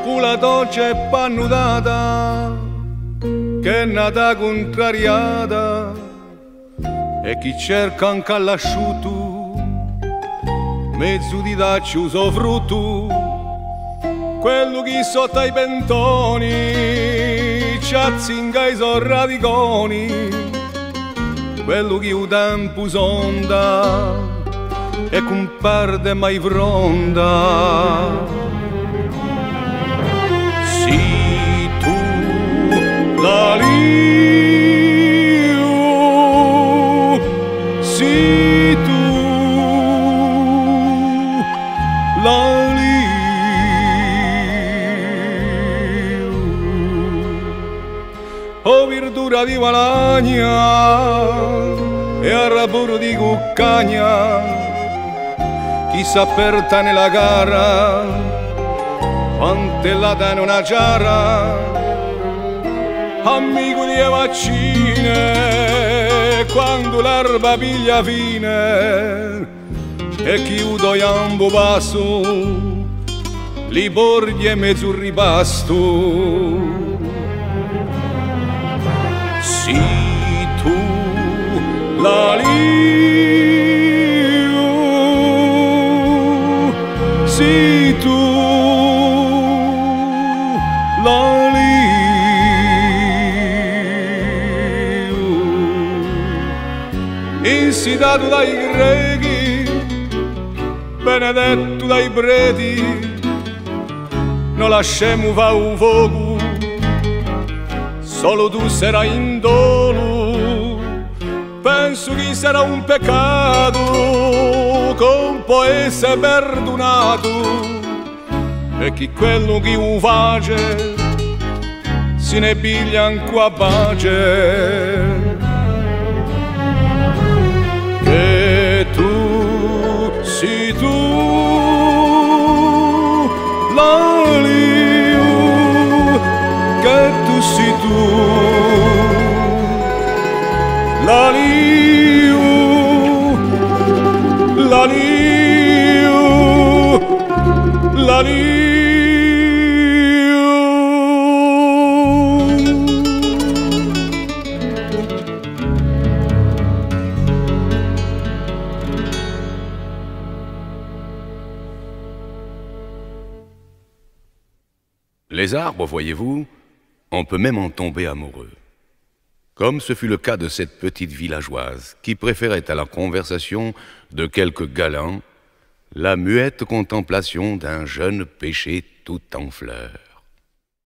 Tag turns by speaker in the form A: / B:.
A: Con la dolce pannudata che è nata contrariata e chi cerca anche all'asciutto mezzo di darci uso frutto, quello che sotto ai pentoni ci azzinga i radiconi, quello che il tempo sonda e comparte mai fronda. Si tu la liu, si tu la liu, o verdura di valagna e a raporo di cuccagna, chi s'aperta nella gara quante la danno una giara, amico di vaccine, quando l'erba piglia fine, e chiudo iambo passo, li porghi e mezzo ripasto. Si tu la liu, si tu la liu, insitato dai grechi, benedetto dai preti, non lasciamo fa un fuoco, solo tu sarai in dolo. Penso che sarà un peccato che può essere perdonato, e chi quello che lo face se ne piglia anche a pace. Che tu sei tu la liu, che tu sei tu la liu, la liu, la liu.
B: Les arbres, voyez-vous, on peut même en tomber amoureux. Comme ce fut le cas de cette petite villageoise qui préférait à la conversation de quelques galants la muette contemplation d'un jeune pêcher tout en fleurs.